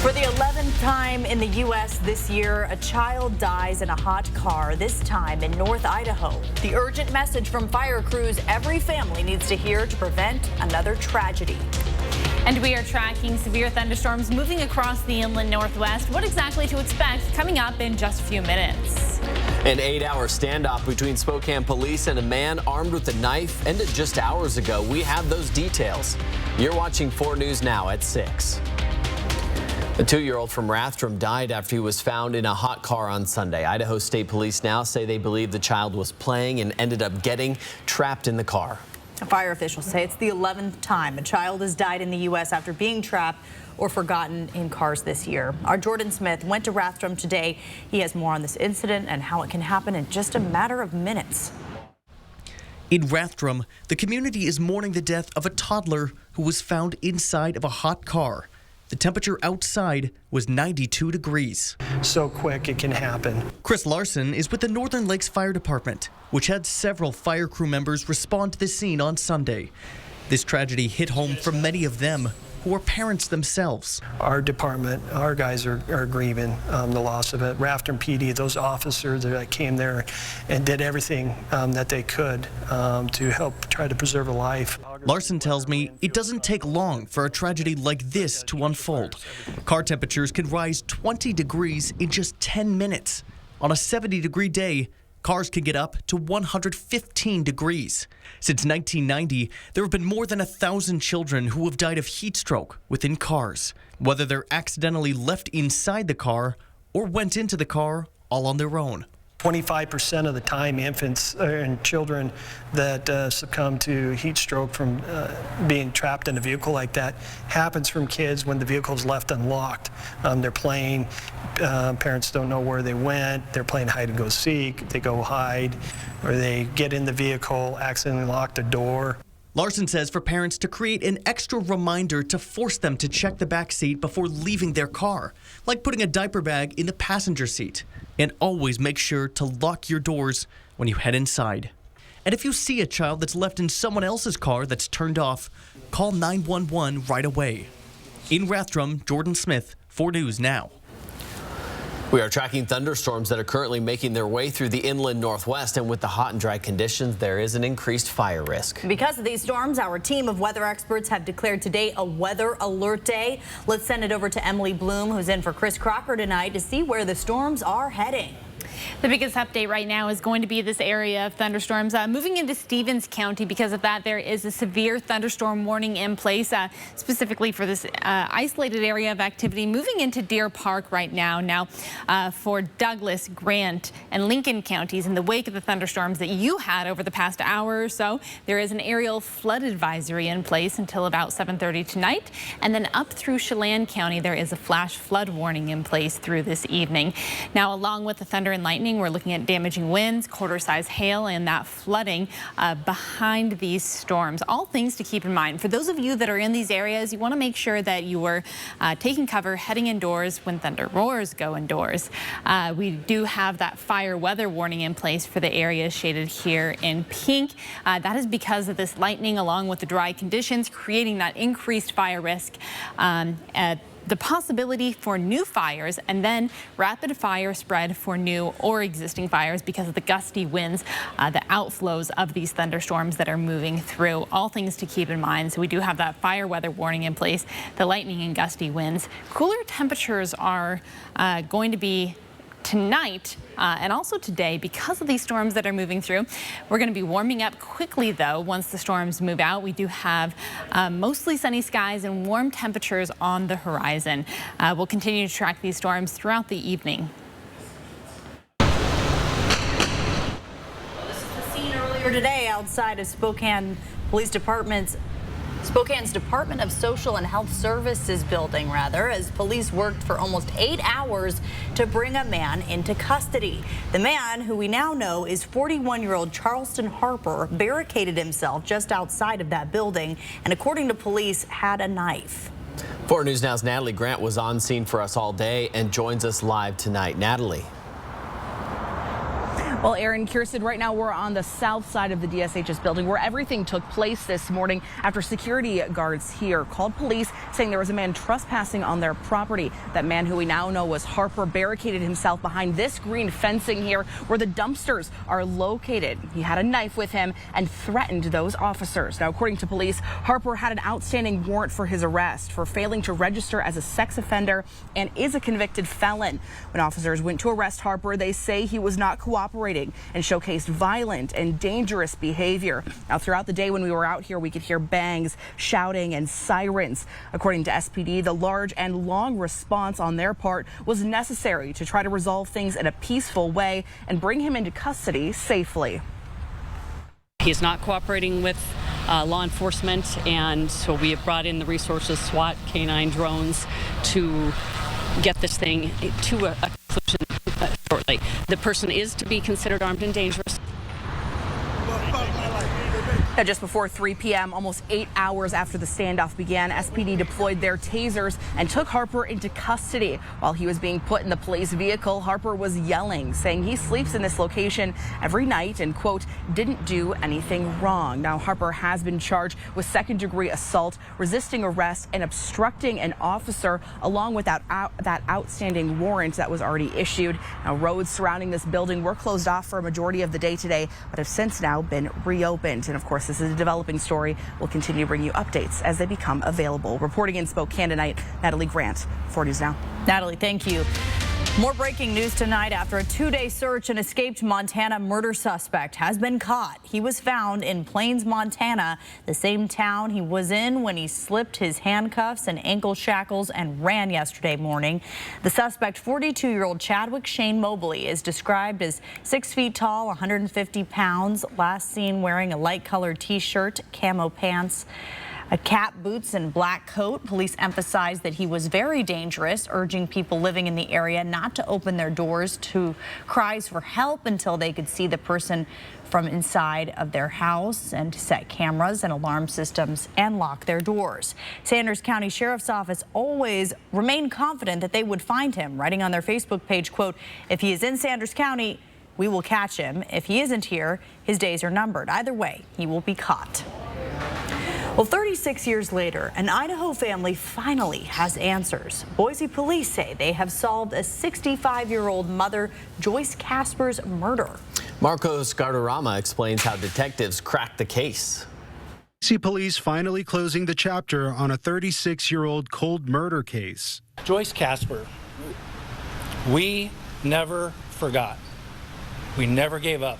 For the 11th time in the U.S. this year, a child dies in a hot car, this time in North Idaho. The urgent message from fire crews every family needs to hear to prevent another tragedy. And we are tracking severe thunderstorms moving across the inland northwest. What exactly to expect coming up in just a few minutes. An 8-hour standoff between Spokane police and a man armed with a knife ended just hours ago. We have those details. You're watching 4 News Now at 6. A 2-year-old from Rathdrum died after he was found in a hot car on Sunday. Idaho State Police now say they believe the child was playing and ended up getting trapped in the car. Fire officials say it's the 11th time a child has died in the U.S. after being trapped or forgotten in cars this year. Our Jordan Smith went to Rathdrum today. He has more on this incident and how it can happen in just a matter of minutes. In Rathdrum, the community is mourning the death of a toddler who was found inside of a hot car. The temperature outside was 92 degrees. So quick it can happen. Chris Larson is with the Northern Lakes Fire Department, which had several fire crew members respond to the scene on Sunday. This tragedy hit home for many of them, who are parents themselves. Our department, our guys are grieving the loss of it. Rathdrum PD, those officers that came there and did everything that they could to help try to preserve a life. Larson tells me it doesn't take long for a tragedy like this to unfold. Car temperatures can rise 20 degrees in just 10 minutes. On a 70-degree day, cars can get up to 115 degrees. Since 1990, there have been more than 1,000 children who have died of heat stroke within cars, whether they're accidentally left inside the car or went into the car all on their own. 25% of the time, infants and children that succumb to heat stroke from being trapped in a vehicle like that happens from kids when the vehicle is left unlocked. They're playing, parents don't know where they went, they're playing hide and go seek, they go hide, or they get in the vehicle, accidentally lock the door. Larson says for parents to create an extra reminder to force them to check the back seat before leaving their car, like putting a diaper bag in the passenger seat. And always make sure to lock your doors when you head inside. And if you see a child that's left in someone else's car that's turned off, call 911 right away. In Rathdrum, Jordan Smith, 4 News Now. We are tracking thunderstorms that are currently making their way through the inland northwest, and with the hot and dry conditions, there is an increased fire risk. Because of these storms, our team of weather experts have declared today a weather alert day. Let's send it over to Emily Bloom, who's in for Chris Crocker tonight, to see where the storms are heading. The biggest update right now is going to be this area of thunderstorms moving into Stevens County. Because of that, there is a severe thunderstorm warning in place, specifically for this isolated area of activity moving into Deer Park right now. Now, for Douglas, Grant, and Lincoln counties, in the wake of the thunderstorms that you had over the past hour or so, there is an aerial flood advisory in place until about 7:30 tonight. And then up through Chelan County, there is a flash flood warning in place through this evening. Now, along with the thunder and lightning, we're looking at damaging winds, quarter-size hail, and that flooding behind these storms. All things to keep in mind. For those of you that are in these areas, you want to make sure that you are taking cover, heading indoors when thunder roars, go indoors. We do have that fire weather warning in place for the areas shaded here in pink. That is because of this lightning, along with the dry conditions, creating that increased fire risk. The possibility for new fires, and then rapid fire spread for new or existing fires because of the gusty winds, the outflows of these thunderstorms that are moving through. All things to keep in mind. So we do have that fire weather warning in place, the lightning and gusty winds. Cooler temperatures are going to be tonight and also today because of these storms that are moving through. We're going to be warming up quickly, though, once the storms move out. We do have mostly sunny skies and warm temperatures on the horizon. We'll continue to track these storms throughout the evening. This is the scene earlier today outside of Spokane's Department of Social and Health Services building, as police worked for almost 8 hours to bring a man into custody. The man, who we now know is 41-year-old Charleston Harper, barricaded himself just outside of that building and, according to police, had a knife. 4 News Now's Natalie Grant was on scene for us all day and joins us live tonight. Natalie. Well, Aaron, Kirsten, right now we're on the south side of the DSHS building where everything took place this morning after security guards here called police saying there was a man trespassing on their property. That man, who we now know was Harper, barricaded himself behind this green fencing here where the dumpsters are located. He had a knife with him and threatened those officers. Now, according to police, Harper had an outstanding warrant for his arrest for failing to register as a sex offender and is a convicted felon. When officers went to arrest Harper, they say he was not cooperating and showcased violent and dangerous behavior. Now, throughout the day when we were out here, we could hear bangs, shouting, and sirens. According to SPD, the large and long response on their part was necessary to try to resolve things in a peaceful way and bring him into custody safely. He's not cooperating with law enforcement, and so we have brought in the resources, SWAT, K9 drones, to get this thing to a conclusion shortly. The person is to be considered armed and dangerous. Now, just before 3 p.m., almost 8 hours after the standoff began, SPD deployed their tasers and took Harper into custody. While he was being put in the police vehicle, Harper was yelling, saying he sleeps in this location every night and, quote, didn't do anything wrong. Now, Harper has been charged with second-degree assault, resisting arrest, and obstructing an officer, along with that outstanding warrant that was already issued. Now, roads surrounding this building were closed off for a majority of the day today, but have since now been reopened. And, of course, this is a developing story. We'll continue to bring you updates as they become available. Reporting in Spokane tonight, Natalie Grant, 4 News Now. Natalie, thank you. More breaking news tonight. After a 2-day search, an escaped Montana murder suspect has been caught. He was found in Plains, Montana, the same town he was in when he slipped his handcuffs and ankle shackles and ran yesterday morning. The suspect, 42-year-old Chadwick Shane Mobley, is described as 6 feet tall, 150 pounds, last seen wearing a light-colored T-shirt, camo pants, a cap, boots, and black coat. Police emphasized that he was very dangerous, urging people living in the area not to open their doors to cries for help until they could see the person from inside of their house, and to set cameras and alarm systems and lock their doors. Sanders County Sheriff's Office always remained confident that they would find him, writing on their Facebook page, quote, if he is in Sanders County, we will catch him. If he isn't here, his days are numbered. Either way, he will be caught. Well, 36 years later, an Idaho family finally has answers. Boise police say they have solved a 65-year-old mother, Joyce Casper's murder. Marcos Gardarama explains how detectives cracked the case. Boise police finally closing the chapter on a 36-year-old cold murder case. Joyce Casper, we never forgot. We never gave up.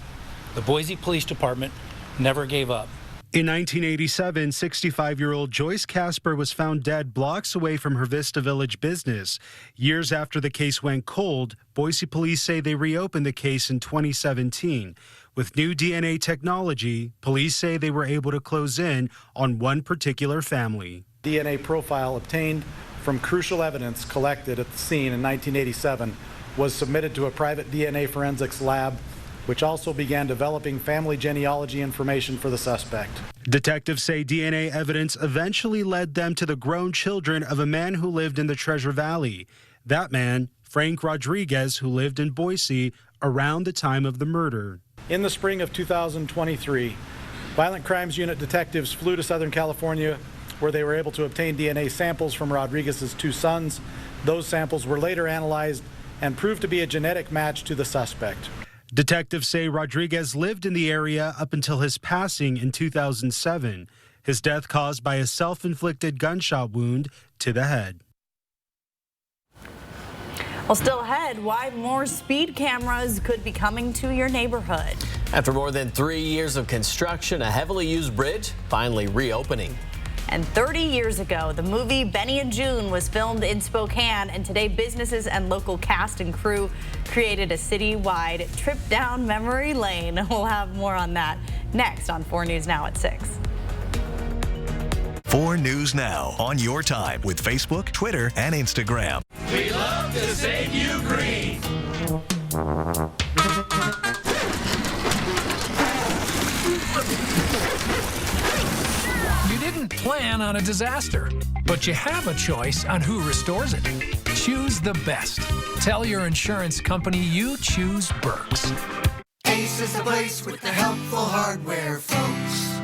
The Boise Police Department never gave up. In 1987, 65-year-old Joyce Casper was found dead blocks away from her Vista Village business. Years after the case went cold, Boise police say they reopened the case in 2017. With new DNA technology, police say they were able to close in on one particular family. DNA profile obtained from crucial evidence collected at the scene in 1987 was submitted to a private DNA forensics lab, which also began developing family genealogy information for the suspect. Detectives say DNA evidence eventually led them to the grown children of a man who lived in the Treasure Valley. That man, Frank Rodriguez, who lived in Boise around the time of the murder. In the spring of 2023, Violent Crimes Unit detectives flew to Southern California, where they were able to obtain DNA samples from Rodriguez's 2 sons. Those samples were later analyzed and proved to be a genetic match to the suspect. Detectives say Rodriguez lived in the area up until his passing in 2007. His death caused by a self-inflicted gunshot wound to the head. Well, still ahead, why more speed cameras could be coming to your neighborhood. After more than 3 years of construction, a heavily used bridge finally reopening. And 30 years ago, the movie Benny and June was filmed in Spokane, and today businesses and local cast and crew created a citywide trip down memory lane. We'll have more on that next on 4 News Now at 6. 4 News Now on your time with Facebook, Twitter, and Instagram. We love to save you green. You didn't plan on a disaster, but you have a choice on who restores it. Choose the best. Tell your insurance company you choose Berks. Ace is the place with the helpful hardware, folks.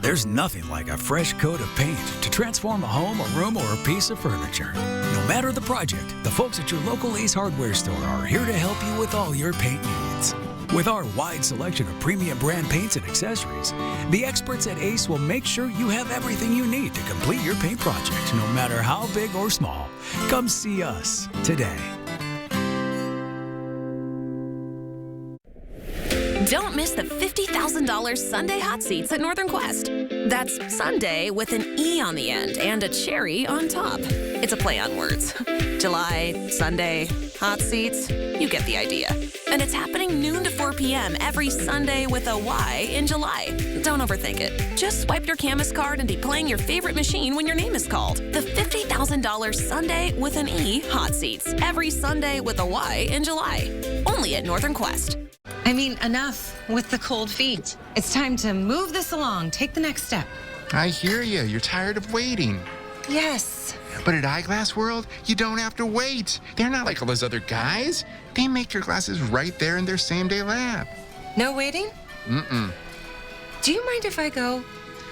There's nothing like a fresh coat of paint to transform a home, a room, or a piece of furniture. No matter the project, the folks at your local Ace Hardware store are here to help you with all your paint needs. With our wide selection of premium brand paints and accessories, the experts at Ace will make sure you have everything you need to complete your paint project, no matter how big or small. Come see us today. Don't miss the $50,000 Sunday hot seats at Northern Quest. That's Sunday with an E on the end and a cherry on top. It's a play on words. July, Sunday, hot seats, you get the idea. And it's happening noon to 4 p.m. every Sunday with a Y in July. Don't overthink it. Just swipe your Camus card and be playing your favorite machine when your name is called. The $50,000 Sunday with an E hot seats every Sunday with a Y in July. Only at Northern Quest. I mean, enough with the cold feet. It's time to move this along. Take the next step. I hear you. You're tired of waiting. Yes. But at Eyeglass World, you don't have to wait. They're not like all those other guys. They make your glasses right there in their same-day lab. No waiting? Mm-mm. Do you mind if I go?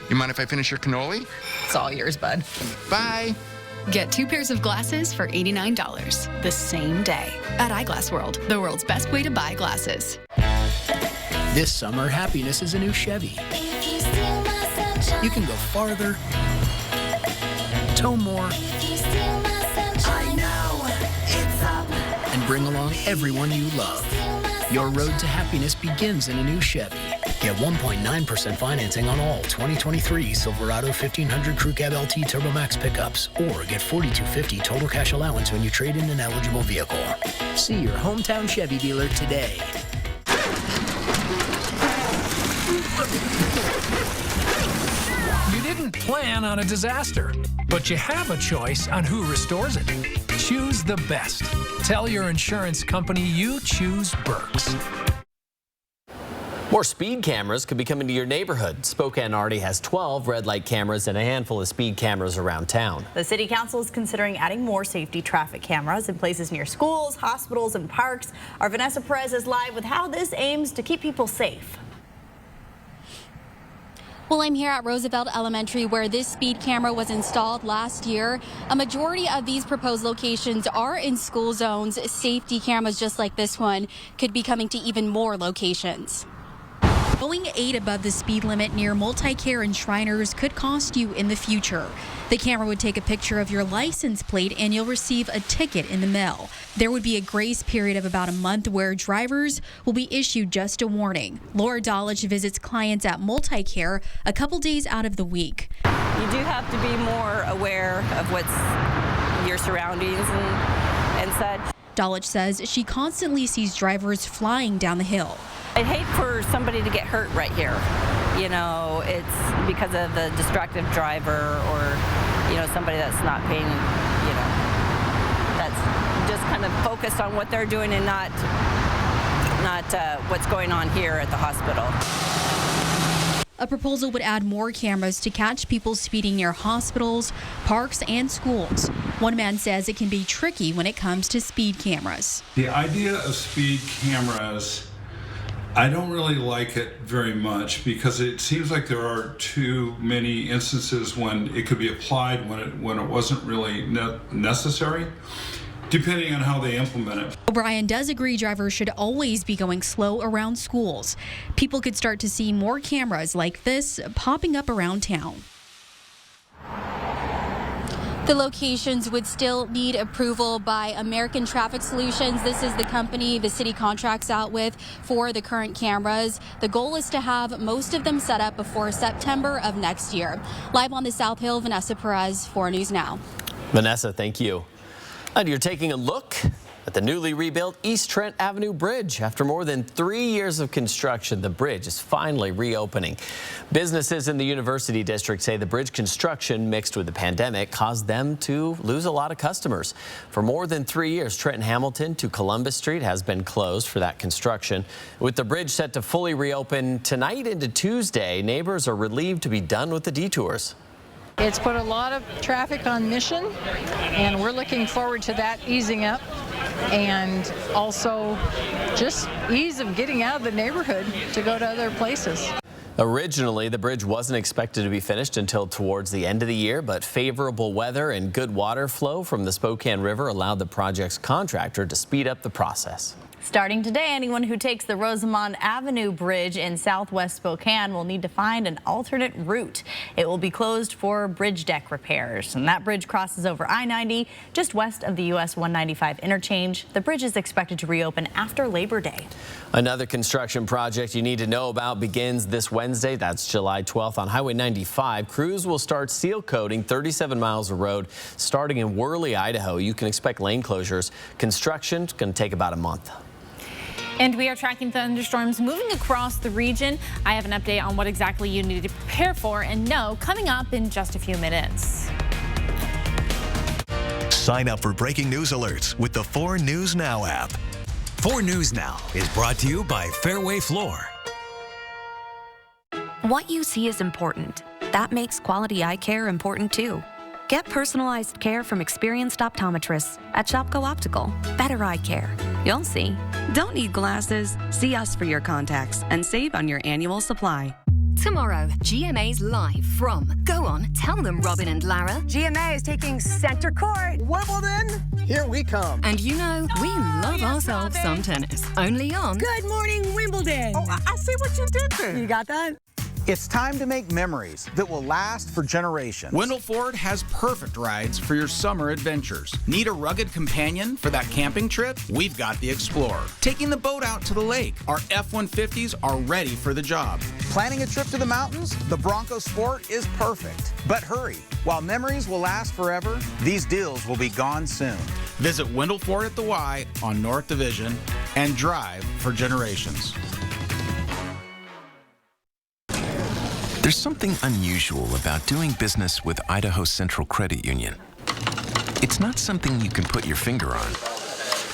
You mind if I finish your cannoli? It's all yours, bud. Bye. Get 2 pairs of glasses for $89 the same day at Eyeglass World, the world's best way to buy glasses. This summer, happiness is a new Chevy. You can go farther, tow more, and bring along everyone you love. Your road to happiness begins in a new Chevy. Get 1.9% financing on all 2023 Silverado 1500 Crew Cab LT Turbo Max pickups, or get $4,250 total cash allowance when you trade in an eligible vehicle. See your hometown Chevy dealer today. You didn't plan on a disaster, but you have a choice on who restores it. Choose the best. Tell your insurance company you choose Burks. More speed cameras could be coming to your neighborhood. Spokane already has 12 red light cameras and a handful of speed cameras around town. The city council is considering adding more safety traffic cameras in places near schools, hospitals, and parks. Our Vanessa Perez is live with how this aims to keep people safe. Well, I'm here at Roosevelt Elementary, where this speed camera was installed last year. A majority of these proposed locations are in school zones. Safety cameras just like this one could be coming to even more locations. Going 8 above the speed limit near Multicare and Shriners could cost you in the future. The camera would take a picture of your license plate and you'll receive a ticket in the mail. There would be a grace period of about a month where drivers will be issued just a warning. Laura Dolich visits clients at Multicare a couple days out of the week. You do have to be more aware of what's your surroundings and such. Dolich says she constantly sees drivers flying down the hill. I'd hate for somebody to get hurt right here. You know, it's because of the distracted driver or, you know, somebody that's not paying, you know, that's just kind of focused on what they're doing and not what's going on here at the hospital. A proposal would add more cameras to catch people speeding near hospitals, parks, and schools. One man says it can be tricky when it comes to speed cameras. The idea of speed cameras, I don't really like it very much because it seems like there are too many instances when it could be applied when it wasn't really necessary, depending on how they implement it. O'Brien does agree drivers should always be going slow around schools. People could start to see more cameras like this popping up around town. The locations would still need approval by American Traffic Solutions. This is the company the city contracts out with for the current cameras. The goal is to have most of them set up before September of next year. Live on the South Hill, Vanessa Perez, 4 News Now. Vanessa, thank you. And you're taking a look at the newly rebuilt East Trent Avenue Bridge. After more than 3 years of construction, the bridge is finally reopening. Businesses in the University District say the bridge construction mixed with the pandemic caused them to lose a lot of customers. For more than 3 years, Trenton Hamilton to Columbus Street has been closed for that construction. With the bridge set to fully reopen tonight into Tuesday, neighbors are relieved to be done with the detours. It's put a lot of traffic on Mission, and we're looking forward to that easing up. and also just ease of getting out of the neighborhood to go to other places. Originally, the bridge wasn't expected to be finished until towards the end of the year, but favorable weather and good water flow from the Spokane River allowed the project's contractor to speed up the process. Starting today, anyone who takes the Rosamond Avenue Bridge in southwest Spokane will need to find an alternate route. It will be closed for bridge deck repairs, and that bridge crosses over I-90 just west of the US 195 interchange. The bridge is expected to reopen after Labor Day. Another construction project you need to know about begins this Wednesday. That's July 12th on Highway 95. Crews will start seal coating 37 miles of road starting in Worley, Idaho. You can expect lane closures. Construction's going to take about a month. And we are tracking thunderstorms moving across the region. I have an update on what exactly you need to prepare for and know coming up in just a few minutes. Sign up for breaking news alerts with the 4 News Now app. 4 News Now is brought to you by Fairway Floor. What you see is important. That makes quality eye care important too. Get personalized care from experienced optometrists at Shopko Optical. Better eye care. You'll see. Don't need glasses? See us for your contacts and save on your annual supply. Tomorrow, GMA's live from. Go on, tell them, Robin and Lara. GMA is taking center court. Wimbledon, here we come. And you know, we love ourselves some tennis. Only on. Good morning, Wimbledon. Oh, I see what you did there. You got that? It's time to make memories that will last for generations. Wendell Ford has perfect rides for your summer adventures. Need a rugged companion for that camping trip? We've got the Explorer. Taking the boat out to the lake? Our F-150s are ready for the job. Planning a trip to the mountains? The Bronco Sport is perfect. But hurry, while memories will last forever, these deals will be gone soon. Visit Wendell Ford at the Y on North Division and drive for generations. There's something unusual about doing business with Idaho Central Credit Union. It's not something you can put your finger on.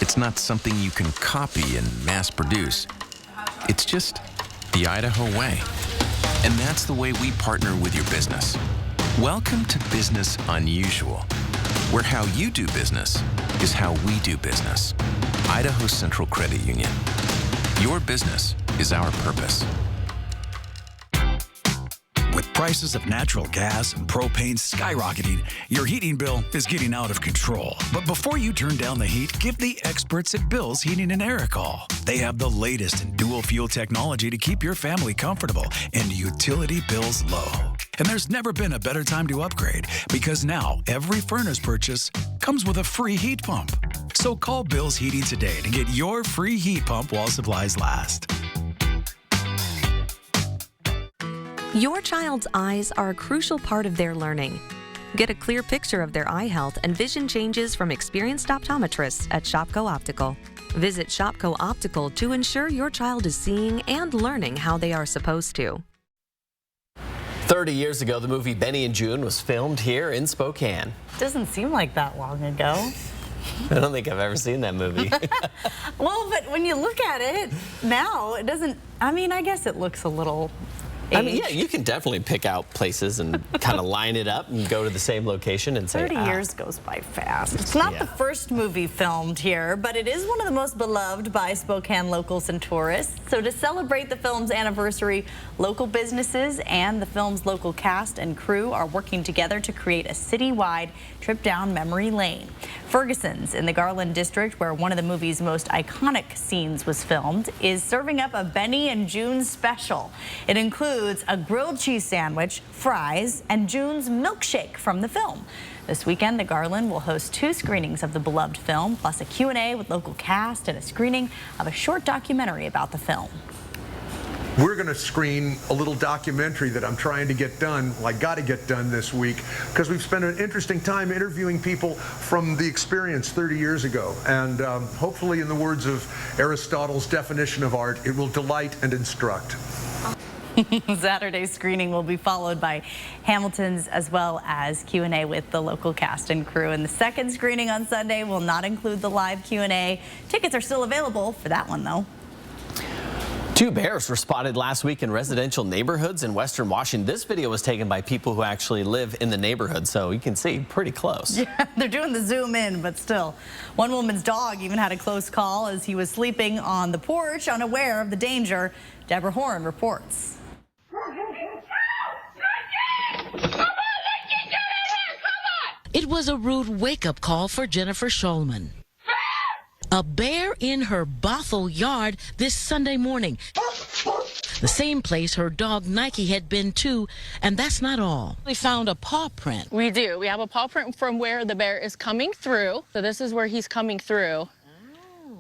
It's not something you can copy and mass produce. It's just the Idaho way. And that's the way we partner with your business. Welcome to Business Unusual, where how you do business is how we do business. Idaho Central Credit Union. Your business is our purpose. With prices of natural gas and propane skyrocketing, your heating bill is getting out of control. But before you turn down the heat, give the experts at Bill's Heating and Air a call. They have the latest in dual fuel technology to keep your family comfortable and utility bills low. And there's never been a better time to upgrade because now every furnace purchase comes with a free heat pump. So call Bill's Heating today to get your free heat pump while supplies last. Your child's eyes are a crucial part of their learning. Get a clear picture of their eye health and vision changes from experienced optometrists at Shopko Optical. Visit Shopko Optical to ensure your child is seeing and learning how they are supposed to. 30 years ago, the movie Benny and June was filmed here in Spokane. Doesn't seem like that long ago. I don't think I've ever seen that movie. Well, but when you look at it now, it doesn't, I mean, I guess it looks a little I mean, yeah, you can definitely pick out places and kind of line it up and go to the same location and say, 30 years goes by fast. It's not the first movie filmed here, but it is one of the most beloved by Spokane locals and tourists. So to celebrate the film's anniversary, local businesses and the film's local cast and crew are working together to create a citywide trip down memory lane. Ferguson's in the Garland district, where one of the movie's most iconic scenes was filmed, is serving up a Benny and June special. It includes a grilled cheese sandwich, fries, and June's milkshake from the film. This weekend, the Garland will host 2 screenings of the beloved film, plus a Q&A with local cast and a screening of a short documentary about the film. We're going to screen a little documentary that I'm trying to get done. Well, I got to get done this week because we've spent an interesting time interviewing people from the experience 30 years ago. And hopefully, in the words of Aristotle's definition of art, it will delight and instruct. Saturday's screening will be followed by Hamilton's as well as Q&A with the local cast and crew. And the second screening on Sunday will not include the live Q&A. Tickets are still available for that one, though. Two bears were spotted last week in residential neighborhoods in Western Washington. This video was taken by people who actually live in the neighborhood, so you can see pretty close. Yeah, they're doing the zoom in, but still. One woman's dog even had a close call as he was sleeping on the porch, unaware of the danger. Deborah Horn reports. It was a rude wake-up call for Jennifer Schulman. A bear in her Bothell yard this Sunday morning. The same place her dog Nike had been to, and that's not all. We found a paw print. We do. We have a paw print from where the bear is coming through. So this is where he's coming through.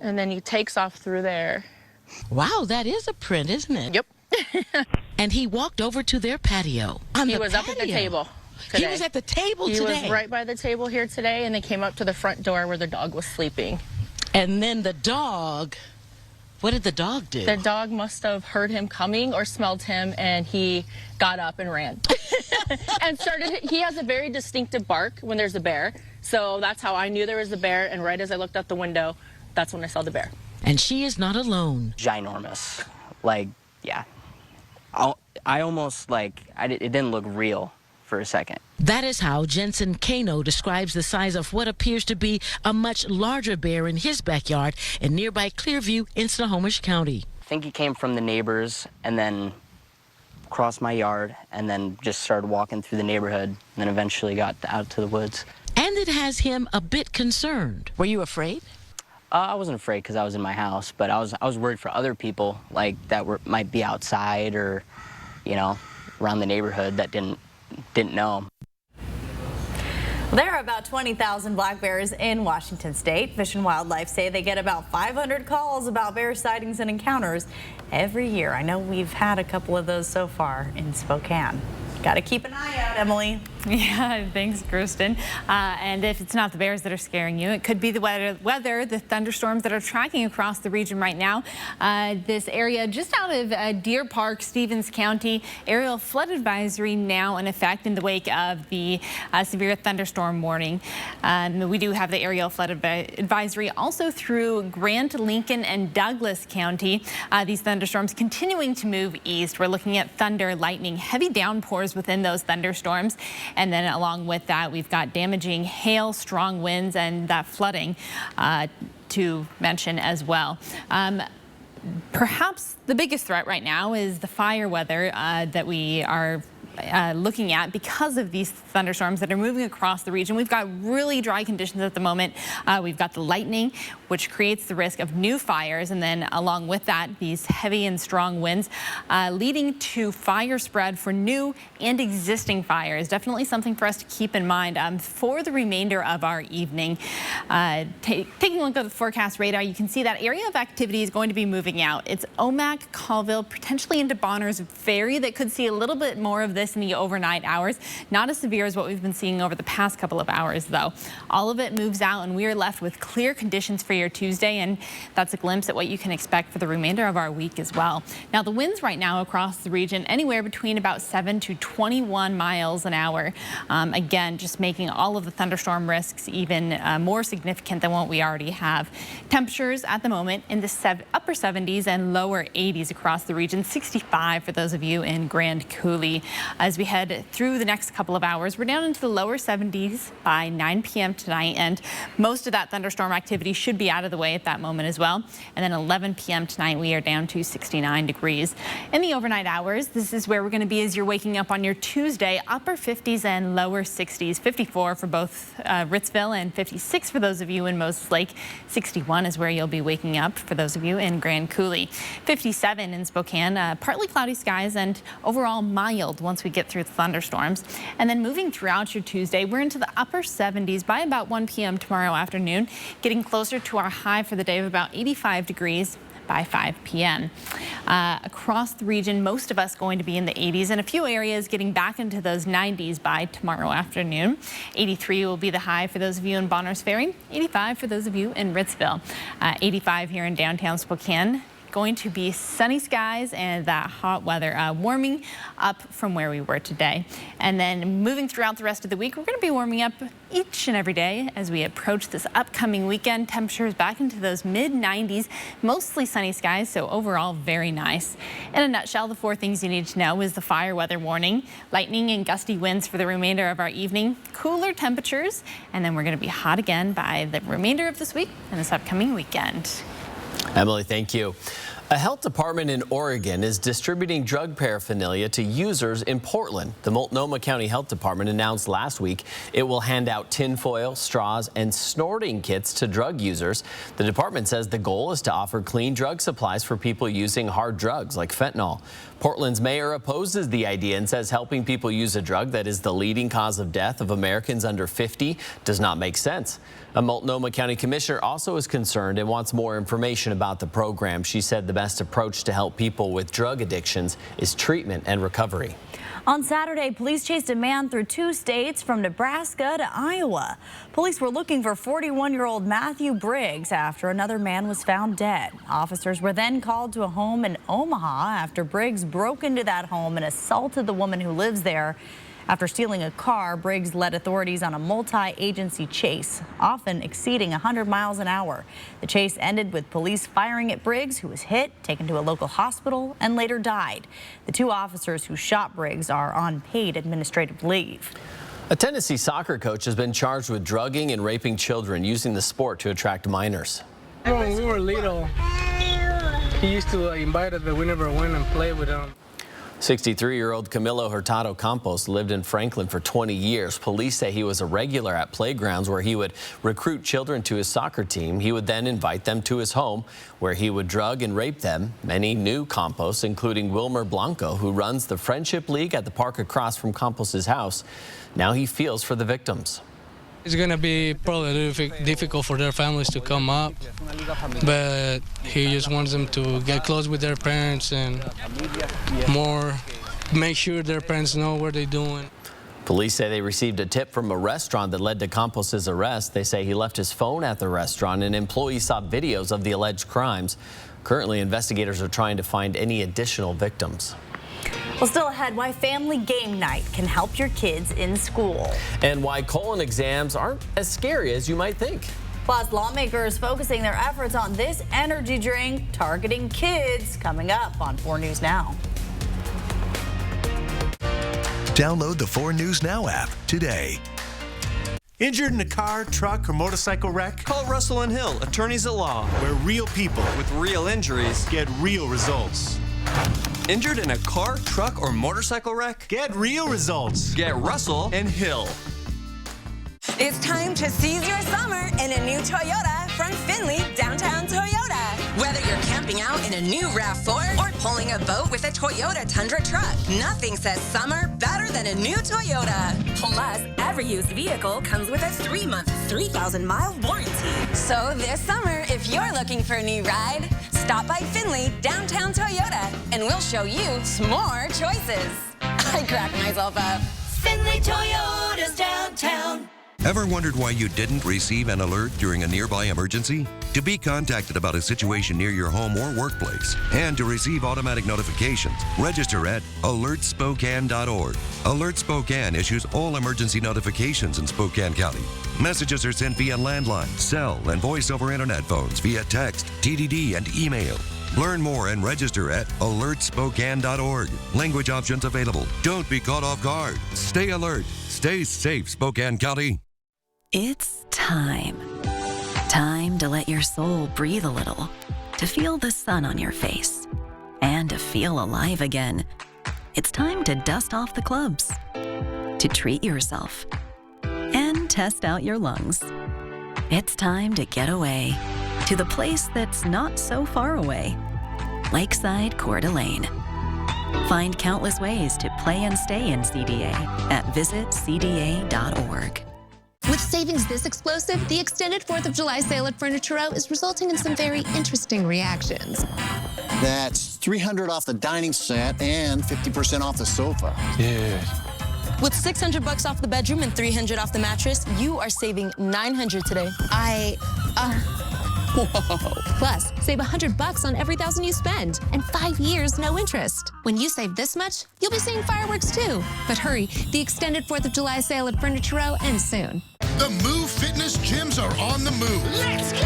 And then he takes off through there. Wow, that is a print, isn't it? Yep. And he walked over to their patio. He was up at the table today. He was at the table today? He was right by the table here today, and they came up to the front door where the dog was sleeping. And then the dog, what did the dog do? The dog must have heard him coming or smelled him, and he got up and ran. And he has a very distinctive bark when there's a bear. So that's how I knew there was a bear, and right as I looked out the window, that's when I saw the bear. And she is not alone. Ginormous. Like, yeah. I almost, it didn't look real for a second. That is how Jensen Kano describes the size of what appears to be a much larger bear in his backyard in nearby Clearview in Snohomish County. I think he came from the neighbors and then crossed my yard and then just started walking through the neighborhood and then eventually got out to the woods. And it has him a bit concerned. Were you afraid? I wasn't afraid because I was in my house, but I was worried for other people might be outside or, around the neighborhood that didn't know. There are about 20,000 black bears in Washington state. Fish and Wildlife say they get about 500 calls about bear sightings and encounters every year. I know we've had a couple of those so far in Spokane. Got to keep an eye out, Emily. Yeah, thanks, Kirsten. And if it's not the bears that are scaring you, it could be the weather, the thunderstorms that are tracking across the region right now. This area just out of Deer Park, Stevens County, aerial flood advisory now in effect in the wake of the severe thunderstorm warning. We do have the aerial flood advisory also through Grant, Lincoln, and Douglas County. These thunderstorms continuing to move east. We're looking at thunder, lightning, heavy downpours within those thunderstorms. And then along with that, we've got damaging hail, strong winds, and that flooding to mention as well. Perhaps the biggest threat right now is the fire weather that we are looking at because of these thunderstorms that are moving across the region. We've got really dry conditions at the moment. We've got the lightning, which creates the risk of new fires, and then along with that, these heavy and strong winds leading to fire spread for new and existing fires. Definitely something for us to keep in mind for the remainder of our evening. Taking a look at the forecast radar, you can see that area of activity is going to be moving out. It's Omak, Colville, potentially into Bonners Ferry that could see a little bit more of this in the overnight hours. Not as severe as what we've been seeing over the past couple of hours, though. All of it moves out, and we are left with clear conditions for your Tuesday, and that's a glimpse at what you can expect for the remainder of our week as well. Now, the winds right now across the region, anywhere between about 7 to 21 miles an hour. Again, just making all of the thunderstorm risks even more significant than what we already have. Temperatures at the moment in the upper 70s and lower 80s across the region, 65 for those of you in Grand Coulee. As we head through the next couple of hours, we're down into the lower 70s by 9 p.m. tonight, and most of that thunderstorm activity should be out of the way at that moment as well. And then 11 p.m. tonight, we are down to 69 degrees. In the overnight hours, this is where we're going to be as you're waking up on your Tuesday, upper 50s and lower 60s, 54 for both Ritzville and 56 for those of you in Moses Lake. 61 is where you'll be waking up for those of you in Grand Coulee. 57 in Spokane, partly cloudy skies and overall mild once we get through the thunderstorms. And then moving throughout your Tuesday, we're into the upper 70s by about 1 p.m. tomorrow afternoon, getting closer to our high for the day of about 85 degrees by 5 p.m. Across the region, most of us going to be in the 80s, and a few areas getting back into those 90s by tomorrow afternoon. 83 will be the high for those of you in Bonners Ferry, 85 for those of you in Ritzville. 85 here in downtown Spokane. going to be sunny skies and that hot weather warming up from where we were today. And then moving throughout the rest of the week, we're going to be warming up each and every day as we approach this upcoming weekend. Temperatures back into those mid-90s, mostly sunny skies, so overall very nice. In a nutshell, the 4 things you need to know is the fire weather warning, lightning and gusty winds for the remainder of our evening, cooler temperatures, and then we're going to be hot again by the remainder of this week and this upcoming weekend. Emily, thank you. A health department in Oregon is distributing drug paraphernalia to users in Portland. The Multnomah County Health Department announced last week it will hand out tinfoil, straws, and snorting kits to drug users. The department says the goal is to offer clean drug supplies for people using hard drugs like fentanyl. Portland's mayor opposes the idea and says helping people use a drug that is the leading cause of death of Americans under 50 does not make sense. A Multnomah County commissioner also is concerned and wants more information about the program. She said the best approach to help people with drug addictions is treatment and recovery. On Saturday, police chased a man through 2 states from Nebraska to Iowa. Police were looking for 41-year-old Matthew Briggs after another man was found dead. Officers were then called to a home in Omaha after Briggs broke into that home and assaulted the woman who lives there. After stealing a car, Briggs led authorities on a multi-agency chase, often exceeding 100 miles an hour. The chase ended with police firing at Briggs, who was hit, taken to a local hospital, and later died. The 2 officers who shot Briggs are on paid administrative leave. A Tennessee soccer coach has been charged with drugging and raping children using the sport to attract minors. When we were little, he used to invite us, but we never went and played with him. 63-year-old Camilo Hurtado Campos lived in Franklin for 20 years. Police say he was a regular at playgrounds where he would recruit children to his soccer team. He would then invite them to his home where he would drug and rape them. Many knew Campos, including Wilmer Blanco, who runs the Friendship League at the park across from Campos's house. Now he feels for the victims. It's going to be probably difficult for their families to come up, but he just wants them to get close with their parents and make sure their parents know what they're doing. Police say they received a tip from a restaurant that led to Campos's arrest. They say he left his phone at the restaurant and employees saw videos of the alleged crimes. Currently, investigators are trying to find any additional victims. Well, still ahead, why family game night can help your kids in school. And why colon exams aren't as scary as you might think. Plus, lawmakers focusing their efforts on this energy drink targeting kids, coming up on 4 News Now. Download the 4 News Now app today. Injured in a car, truck, or motorcycle wreck? Call Russell & Hill, attorneys at law, where real people with real injuries get real results. Injured in a car, truck, or motorcycle wreck? Get real results. Get Russell & Hill. It's time to seize your summer in a new Toyota from Findlay Downtown Toyota. Whether you're camping out in a new RAV4 or pulling a boat with a Toyota Tundra truck, nothing says summer better than a new Toyota. Plus, every used vehicle comes with a 3-month, 3,000-mile warranty. So this summer, if you're looking for a new ride, stop by Findlay Downtown Toyota and we'll show you some more choices. I cracked myself up. Findlay Toyota's downtown. Ever wondered why you didn't receive an alert during a nearby emergency? To be contacted about a situation near your home or workplace, and to receive automatic notifications, register at alertspokane.org. Alert Spokane issues all emergency notifications in Spokane County. Messages are sent via landline, cell, and voice over internet phones, via text, TDD, and email. Learn more and register at alertspokane.org. Language options available. Don't be caught off guard. Stay alert. Stay safe, Spokane County. It's time. Time to let your soul breathe a little, to feel the sun on your face, and to feel alive again. It's time to dust off the clubs, to treat yourself, and test out your lungs. It's time to get away to the place that's not so far away, Lakeside Coeur d'Alene. Find countless ways to play and stay in CDA at visitcda.org. With savings this explosive, the extended 4th of July sale at Furniture Row is resulting in some very interesting reactions. That's $300 off the dining set and 50% off the sofa. Yeah. With $600 off the bedroom and $300 off the mattress, you are saving $900 today. Whoa. Plus, save $100 on every $1,000 you spend and 5 years, no interest. When you save this much, you'll be seeing fireworks too. But hurry, the extended 4th of July sale at Furniture Row ends soon. The Move Fitness gyms are on the move. Let's go!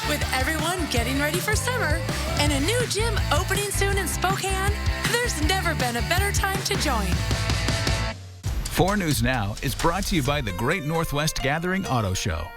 With everyone getting ready for summer and a new gym opening soon in Spokane, there's never been a better time to join. 4 News Now is brought to you by the Great Northwest Gathering Auto Show.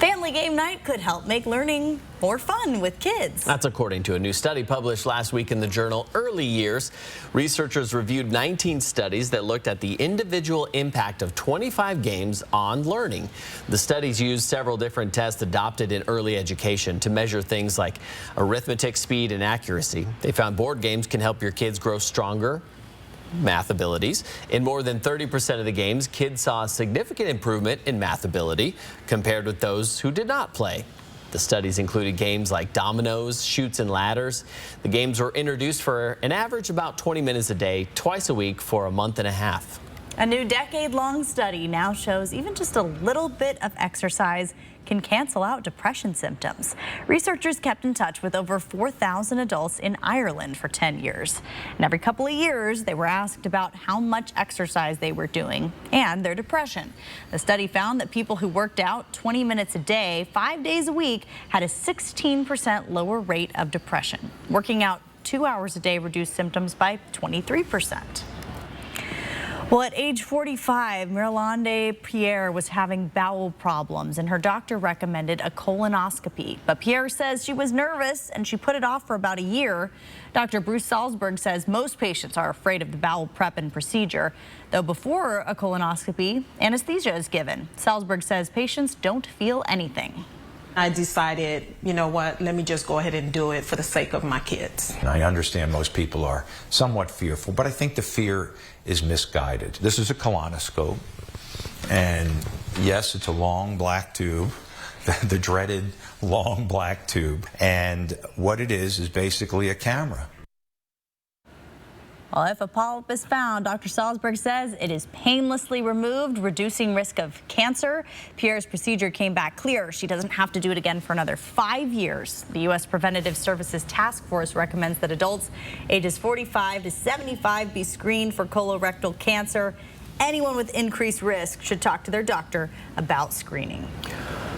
Family game night could help make learning more fun with kids. That's according to a new study published last week in the journal Early Years. Researchers reviewed 19 studies that looked at the individual impact of 25 games on learning. The studies used several different tests adopted in early education to measure things like arithmetic speed and accuracy. They found board games can help your kids grow stronger math abilities. In more than 30% of the games, kids saw a significant improvement in math ability compared with those who did not play. The studies included games like dominoes, chutes and ladders. The games were introduced for an average about 20 minutes a day, twice a week for a month and a half. A new decade-long study now shows even just a little bit of exercise can cancel out depression symptoms. Researchers kept in touch with over 4,000 adults in Ireland for 10 years. And every couple of years, they were asked about how much exercise they were doing and their depression. The study found that people who worked out 20 minutes a day, 5 days a week, had a 16% lower rate of depression. Working out 2 hours a day reduced symptoms by 23%. Well, at age 45, Miralande Pierre was having bowel problems, and her doctor recommended a colonoscopy. But Pierre says she was nervous, and she put it off for about a year. Dr. Bruce Salzberg says most patients are afraid of the bowel prep and procedure, though before a colonoscopy, anesthesia is given. Salzberg says patients don't feel anything. I decided, you know what, let me just go ahead and do it for the sake of my kids. I understand most people are somewhat fearful, but I think the fear is misguided. This is a colonoscope, and yes, it's a long black tube, the dreaded long black tube, and what it is basically a camera. Well, if a polyp is found, Dr. Salzberg says it is painlessly removed, reducing risk of cancer. Pierre's procedure came back clear. She doesn't have to do it again for another 5 years. The U.S. Preventative Services Task Force recommends that adults ages 45 to 75 be screened for colorectal cancer. Anyone with increased risk should talk to their doctor about screening.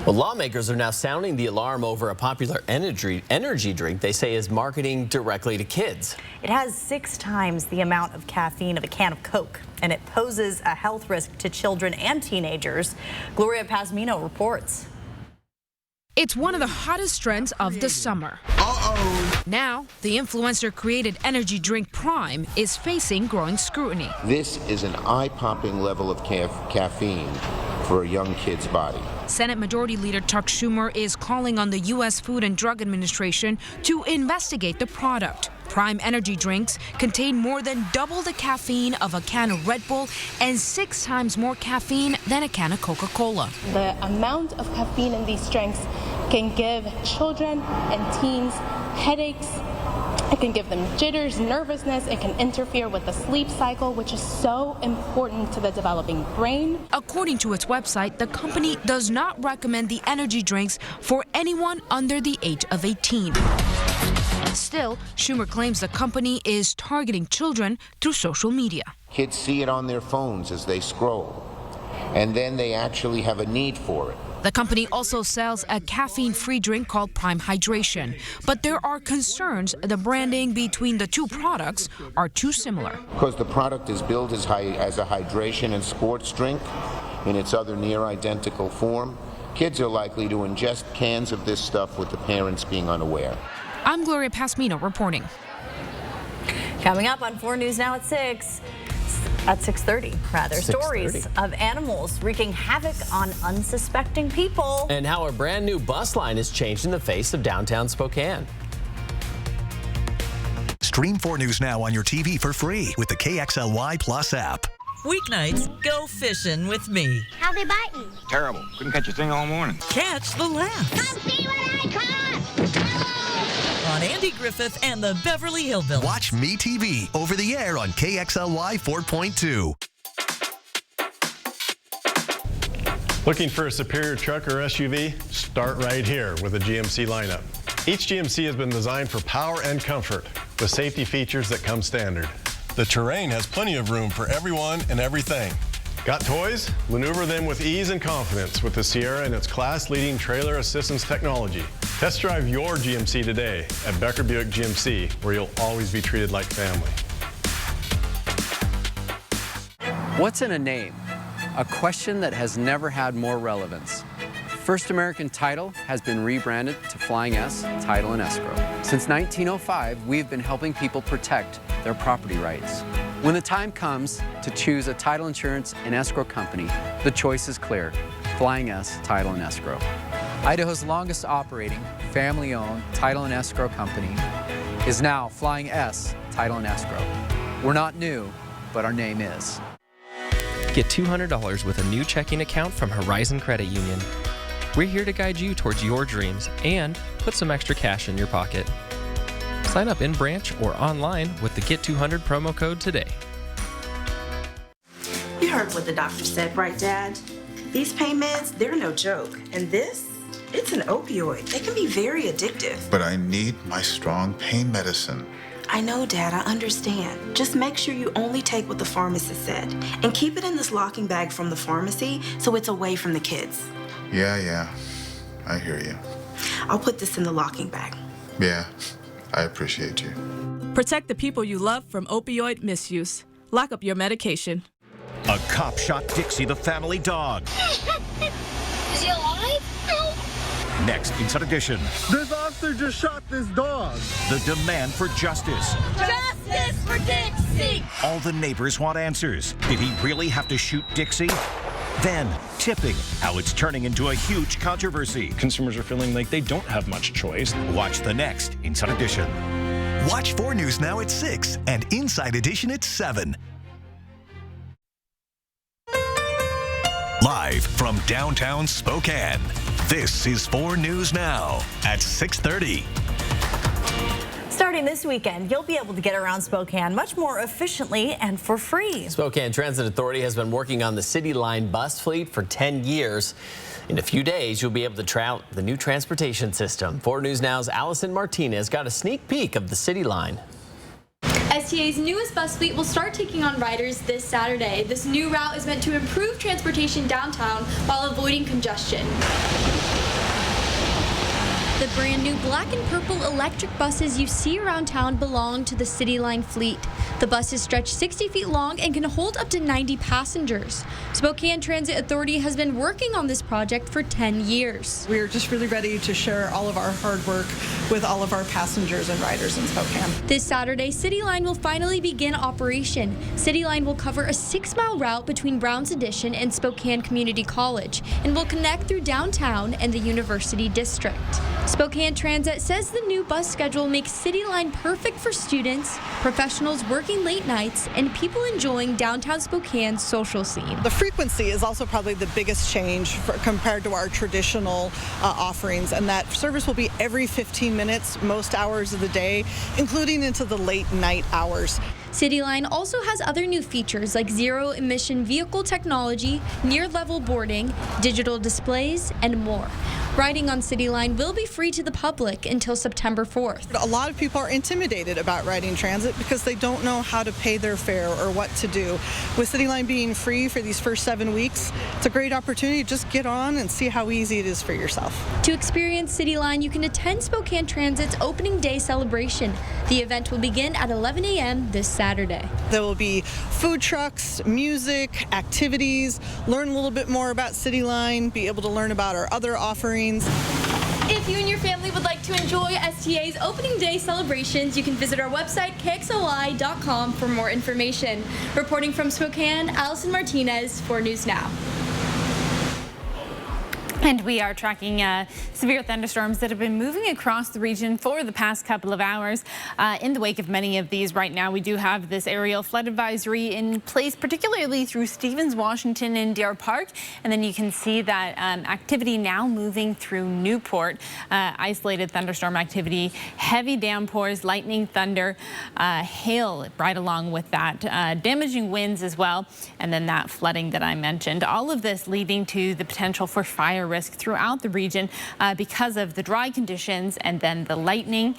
Well, lawmakers are now sounding the alarm over a popular energy drink they say is marketing directly to kids. It has 6 times the amount of caffeine of a can of Coke, and it poses a health risk to children and teenagers. Gloria Pasmino reports. It's one of the hottest trends of the summer. Now, the influencer-created energy drink Prime is facing growing scrutiny. This is an eye-popping level of caffeine for a young kid's body. Senate Majority Leader Chuck Schumer is calling on the U.S. Food and Drug Administration to investigate the product. Prime energy drinks contain more than double the caffeine of a can of Red Bull and 6 times more caffeine than a can of Coca-Cola. The amount of caffeine in these drinks can give children and teens headaches. It can give them jitters, nervousness. It can interfere with the sleep cycle, which is so important to the developing brain. According to its website, the company does not recommend the energy drinks for anyone under the age of 18. Still, Schumer claims the company is targeting children through social media. Kids see it on their phones as they scroll, and then they actually have a need for it. The company also sells a caffeine-free drink called Prime Hydration, but there are concerns the branding between the two products are too similar. Because the product is billed as a hydration and sports drink in its other near-identical form, kids are likely to ingest cans of this stuff with the parents being unaware. I'm Gloria Pasmino reporting. Coming up on 4 News Now at 6. At 6:30, rather. 6:30. Stories of animals wreaking havoc on unsuspecting people. And how a brand new bus line is changing the face of downtown Spokane. Stream 4 News Now on your TV for free with the KXLY Plus app. Weeknights, go fishing with me. How they biting? Terrible. Couldn't catch a thing all morning. Catch the laughs. Come see what I caught! On Andy Griffith and the Beverly Hillbillies. Watch Me TV over the air on KXLY 4.2. Looking for a superior truck or SUV? Start right here with a GMC lineup. Each GMC has been designed for power and comfort, with safety features that come standard. The terrain has plenty of room for everyone and everything. Got toys? Maneuver them with ease and confidence with the Sierra and its class-leading trailer assistance technology. Test drive your GMC today at Becker Buick GMC, where you'll always be treated like family. What's in a name? A question that has never had more relevance. First American Title has been rebranded to Flying S Title and Escrow. Since 1905, we've been helping people protect their property rights. When the time comes to choose a title insurance and escrow company, the choice is clear: Flying S Title and Escrow. Idaho's longest operating, family-owned title and escrow company is now Flying S Title and Escrow. We're not new, but our name is. Get $200 with a new checking account from Horizon Credit Union. We're here to guide you towards your dreams and put some extra cash in your pocket. Sign up in branch or online with the Get 200 promo code today. You heard what the doctor said, right, Dad? These pain meds, they're no joke. And this, it's an opioid. They can be very addictive. But I need my strong pain medicine. I know, Dad, I understand. Just make sure you only take what the pharmacist said. And keep it in this locking bag from the pharmacy so it's away from the kids. Yeah, I hear you. I'll put this in the locking bag. Yeah, I appreciate you. Protect the people you love from opioid misuse. Lock up your medication. A cop shot Dixie the family dog. Is he alive? Next, Inside Edition. This officer just shot this dog. The demand for justice. Justice for Dixie! All the neighbors want answers. Did he really have to shoot Dixie? Then, tipping, how it's turning into a huge controversy. Consumers are feeling like they don't have much choice. Watch the next Inside Edition. Watch 4 News now at 6 and Inside Edition at 7. Live from downtown Spokane, this is 4 News Now at 6:30. Starting this weekend, you'll be able to get around Spokane much more efficiently and for free. Spokane Transit Authority has been working on the City Line bus fleet for 10 years. In a few days, you'll be able to try out the new transportation system. 4 News Now's Allison Martinez got a sneak peek of the City Line. STA's newest bus fleet will start taking on riders this Saturday. This new route is meant to improve transportation downtown while avoiding congestion. The brand new black and purple electric buses you see around town belong to the City Line fleet. The buses stretch 60 feet long and can hold up to 90 passengers. Spokane Transit Authority has been working on this project for 10 years. We're just really ready to share all of our hard work with all of our passengers and riders in Spokane. This Saturday, City Line will finally begin operation. City Line will cover a 6-mile route between Browns Addition and Spokane Community College and will connect through downtown and the University District. Spokane Transit says the new bus schedule makes City Line perfect for students, professionals working late nights, and people enjoying downtown Spokane's social scene. The frequency is also probably the biggest change compared to our traditional offerings, and that service will be every 15 minutes, most hours of the day, including into the late night hours. City Line also has other new features like zero-emission vehicle technology, near-level boarding, digital displays, and more. Riding on City Line will be free to the public until September 4th. A lot of people are intimidated about riding transit because they don't know how to pay their fare or what to do. With City Line being free for these first 7 weeks, it's a great opportunity to just get on and see how easy it is for yourself. To experience City Line, you can attend Spokane Transit's opening day celebration. The event will begin at 11 a.m. this Saturday. There will be food trucks, music, activities, learn a little bit more about City Line, be able to learn about our other offerings. If you and your family would like to enjoy STA's opening day celebrations, you can visit our website, KXLY.com, for more information. Reporting from Spokane, Allison Martinez, 4 News Now. And we are tracking severe thunderstorms that have been moving across the region for the past couple of hours. In the wake of many of these right now, we do have this aerial flood advisory in place, particularly through Stevens, Washington, and Deer Park. And then you can see that activity now moving through Newport. Isolated thunderstorm activity, heavy downpours, lightning, thunder, hail right along with that. Damaging winds as well. And then that flooding that I mentioned. All of this leading to the potential for fire risk throughout the region because of the dry conditions and then the lightning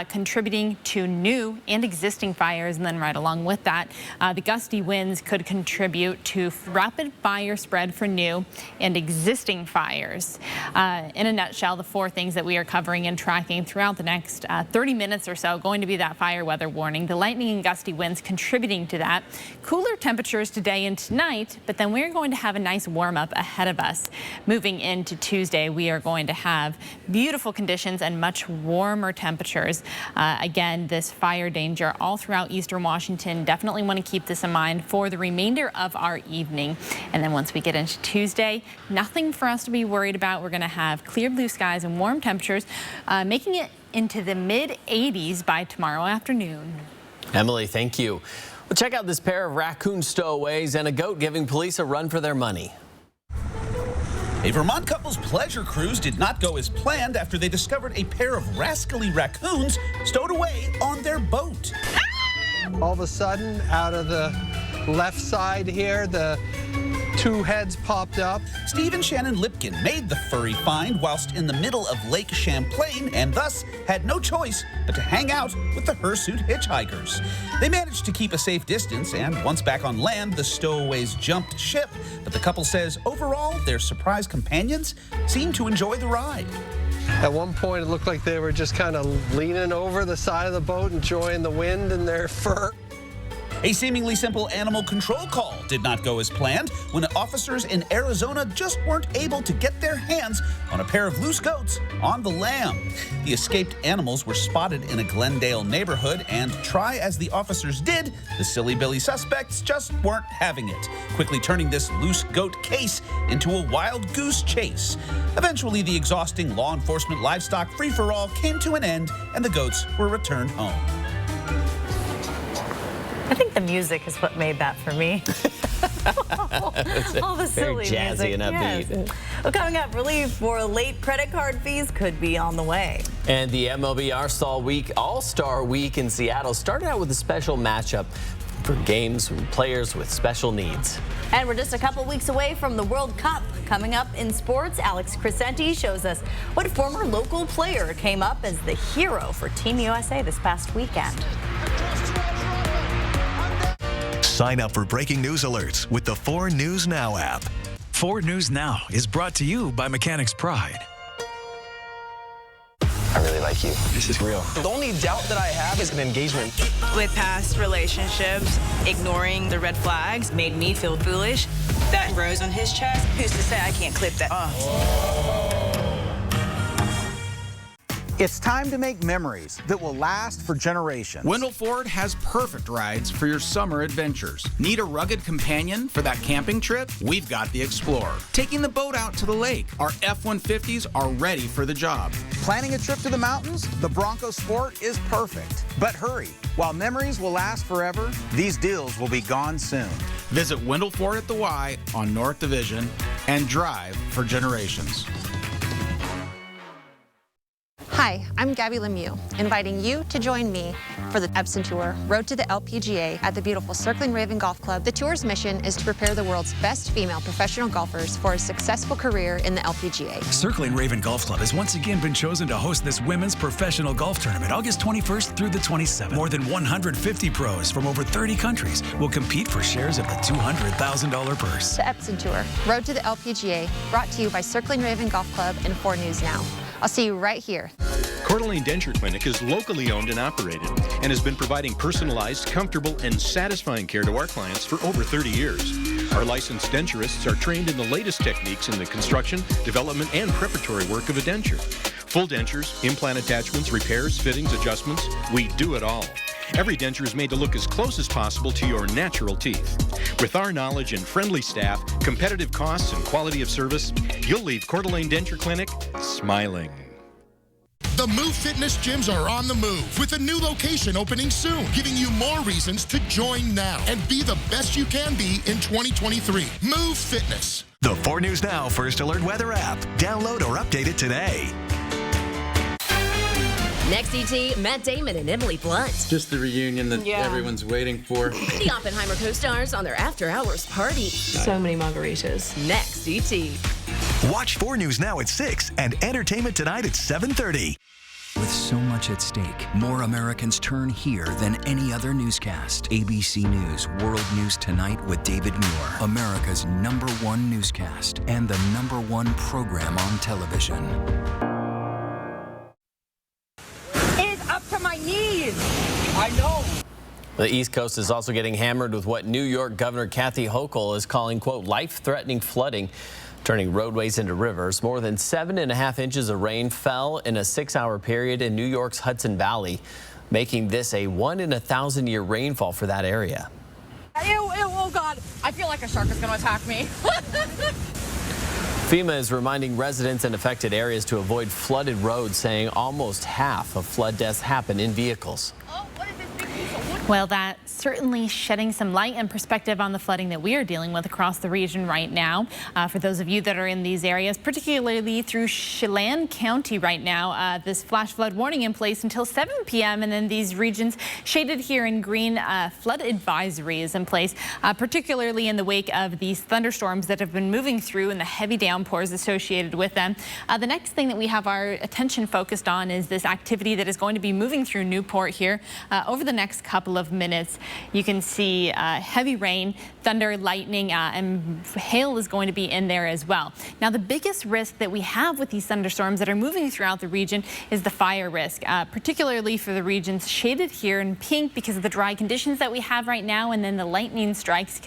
contributing to new and existing fires. And then right along with that, the gusty winds could contribute to rapid fire spread for new and existing fires. In a nutshell, the four things that we are covering and tracking throughout the next 30 minutes or so going to be that fire weather warning, the lightning and gusty winds contributing to that, cooler temperatures today and tonight, but then we're going to have a nice warm up ahead of us. Moving into Tuesday, we are going to have beautiful conditions and much warmer temperatures. Again, this fire danger all throughout eastern Washington. Definitely want to keep this in mind for the remainder of our evening. And then once we get into Tuesday, nothing for us to be worried about. We're going to have clear blue skies and warm temperatures, making it into the mid-80s by tomorrow afternoon. Emily, thank you. Well, check out this pair of raccoon stowaways and a goat giving police a run for their money. A Vermont couple's pleasure cruise did not go as planned after they discovered a pair of rascally raccoons stowed away on their boat. All of a sudden, out of the left side here, the two heads popped up. Steve and Shannon Lipkin made the furry find whilst in the middle of Lake Champlain and thus had no choice but to hang out with the hirsute hitchhikers. They managed to keep a safe distance, and once back on land, the stowaways jumped ship. But the couple says overall, their surprise companions seemed to enjoy the ride. At one point, it looked like they were just kind of leaning over the side of the boat, enjoying the wind in their fur. A seemingly simple animal control call did not go as planned when officers in Arizona just weren't able to get their hands on a pair of loose goats on the lam. The escaped animals were spotted in a Glendale neighborhood, and try as the officers did, the silly Billy suspects just weren't having it, quickly turning this loose goat case into a wild goose chase. Eventually, the exhausting law enforcement livestock free-for-all came to an end, and the goats were returned home. I think the music is what made that for me. All the silly very jazzy music. and upbeat. Yes. Well, coming up, relief for late credit card fees could be on the way. And the MLB All-Star Week in Seattle started out with a special matchup for games and players with special needs. And we're just a couple weeks away from the World Cup. Coming up in sports, Alex Crescenti shows us what former local player came up as the hero for Team USA this past weekend. Sign up for breaking news alerts with the 4 News Now app. 4 News Now is brought to you by Mechanics Pride. I really like you. This is real. The only doubt that I have is an engagement. With past relationships, ignoring the red flags made me feel foolish. That rose on his chest. Who's to say I can't clip that? It's time to make memories that will last for generations. Wendell Ford has perfect rides for your summer adventures. Need a rugged companion for that camping trip? We've got the Explorer. Taking the boat out to the lake? Our F-150s are ready for the job. Planning a trip to the mountains? The Bronco Sport is perfect. But hurry, while memories will last forever, these deals will be gone soon. Visit Wendell Ford at the Y on North Division and drive for generations. Hi, I'm Gabby Lemieux, inviting you to join me for the Epson Tour, Road to the LPGA at the beautiful Circling Raven Golf Club. The tour's mission is to prepare the world's best female professional golfers for a successful career in the LPGA. Circling Raven Golf Club has once again been chosen to host this women's professional golf tournament August 21st through the 27th. More than 150 pros from over 30 countries will compete for shares of the $200,000 purse. The Epson Tour, Road to the LPGA, brought to you by Circling Raven Golf Club and 4 News Now. I'll see you right here. Coeur d'Alene Denture Clinic is locally owned and operated and has been providing personalized, comfortable, and satisfying care to our clients for over 30 years. Our licensed denturists are trained in the latest techniques in the construction, development, and preparatory work of a denture. Full dentures, implant attachments, repairs, fittings, adjustments, we do it all. Every denture is made to look as close as possible to your natural teeth. With our knowledge and friendly staff, competitive costs and quality of service, you'll leave Coeur d'Alene Denture Clinic smiling. The Move Fitness gyms are on the move with a new location opening soon, giving you more reasons to join now and be the best you can be in 2023. Move Fitness. The 4 News Now First Alert Weather app. Download or update it today. Next ET, Matt Damon and Emily Blunt. Just the reunion that everyone's waiting for. The Oppenheimer co-stars on their after-hours party. So many margaritas. Next ET. Watch 4 News Now at 6 and Entertainment Tonight at 7:30. With so much at stake, more Americans turn here than any other newscast. ABC News World News Tonight with David Muir, America's #1 newscast and the #1 program on television. It's up to my knees. I know. The East Coast is also getting hammered with what New York Governor Kathy Hochul is calling, quote, life-threatening flooding, turning roadways into rivers. More than 7.5 inches of rain fell in a 6-hour period in New York's Hudson Valley, making this a 1 in 1,000-year rainfall for that area. Ew, ew, oh God. I feel like a shark is going to attack me. FEMA is reminding residents in affected areas to avoid flooded roads, saying almost half of flood deaths happen in vehicles. Well, that's certainly shedding some light and perspective on the flooding that we are dealing with across the region right now. For those of you that are in these areas, particularly through Chelan County right now, this flash flood warning in place until 7 p.m. and then these regions shaded here in green, flood advisory is in place, particularly in the wake of these thunderstorms that have been moving through and the heavy downpours associated with them. The next thing that we have our attention focused on is this activity that is going to be moving through Newport here over the next couple of minutes. You can see heavy rain, thunder, lightning, and hail is going to be in there as well. Now, the biggest risk that we have with these thunderstorms that are moving throughout the region is the fire risk, particularly for the regions shaded here in pink because of the dry conditions that we have right now, and then the lightning strikes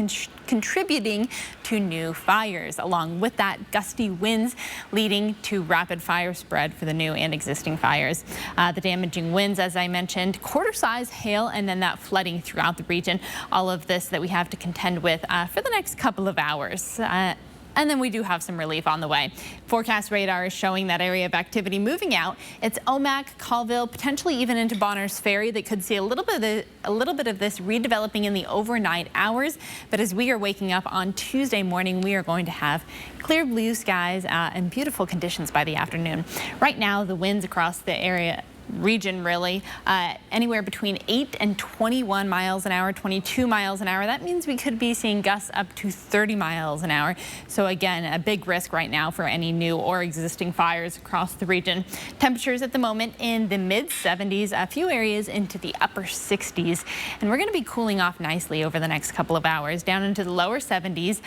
contributing to new fires. Along with that, gusty winds leading to rapid fire spread for the new and existing fires. The damaging winds, as I mentioned, quarter-size hail, and then that flooding throughout the region. All of this that we have to contend with for the next couple of hours. And then we do have some relief on the way. Forecast radar is showing that area of activity moving out. It's Omak, Colville, potentially even into Bonners Ferry that could see a little bit of this redeveloping in the overnight hours. But as we are waking up on Tuesday morning, we are going to have clear blue skies and beautiful conditions by the afternoon. Right now, the winds across the region really anywhere between 8 and 21 miles an hour, 22 miles an hour. That means we could be seeing gusts up to 30 miles an hour. So again, a big risk right now for any new or existing fires across the region. Temperatures at the moment in the mid 70s, a few areas into the upper 60s, and we're going to be cooling off nicely over the next couple of hours down into the lower 70s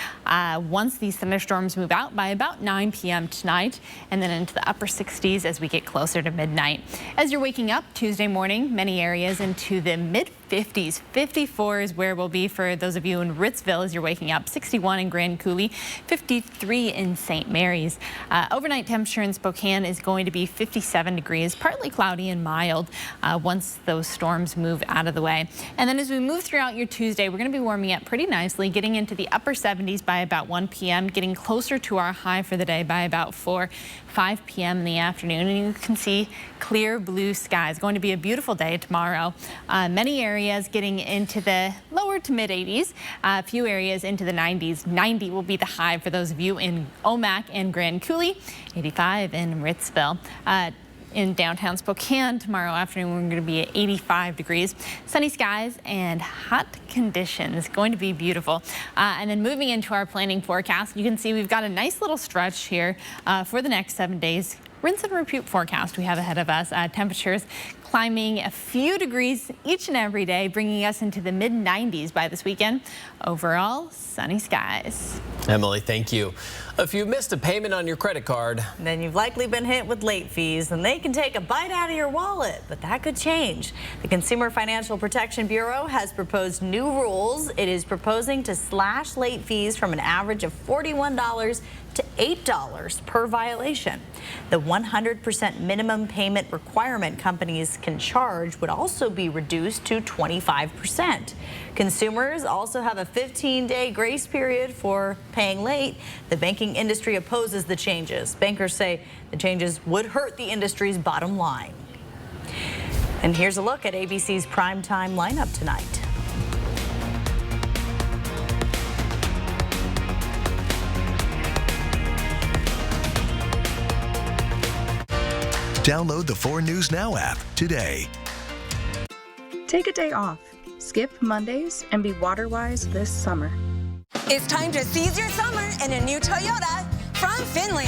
once these thunderstorms move out by about 9 p.m. tonight, and then into the upper 60s as we get closer to midnight. As you're waking up Tuesday morning, many areas into the mid 50s. 54 is where we'll be for those of you in Ritzville as you're waking up. 61 in Grand Coulee, 53 in St. Mary's. Overnight temperature in Spokane is going to be 57 degrees, partly cloudy and mild once those storms move out of the way. And then as we move throughout your Tuesday, we're going to be warming up pretty nicely, getting into the upper 70s by about 1 p.m., getting closer to our high for the day by about 5 p.m. in the afternoon. And you can see clear blue skies. Going to be a beautiful day tomorrow. Many areas getting into the lower to mid 80s. A few areas into the 90s. 90 will be the high for those of you in Omak and Grand Coulee. 85 in Ritzville. In downtown Spokane tomorrow afternoon, we're going to be at 85 degrees. Sunny skies and hot conditions. Going to be beautiful. And then moving into our planning forecast, you can see we've got a nice little stretch here for the next 7 days. Rinse and repeat forecast we have ahead of us. Temperatures climbing a few degrees each and every day, bringing us into the mid 90s by this weekend. Overall, sunny skies. Emily, thank you. If you missed a payment on your credit card, then you've likely been hit with late fees, and they can take a bite out of your wallet, but that could change. The Consumer Financial Protection Bureau has proposed new rules. It is proposing to slash late fees from an average of $41 to $8 per violation. The 100% minimum payment requirement companies can charge would also be reduced to 25%. Consumers also have a 15-day grace period for paying late. The banking industry opposes the changes. Bankers say the changes would hurt the industry's bottom line. And here's a look at ABC's primetime lineup tonight. Download the 4 News Now app today. Take a day off, skip Mondays, and be water-wise this summer. It's time to seize your summer in a new Toyota from Finley.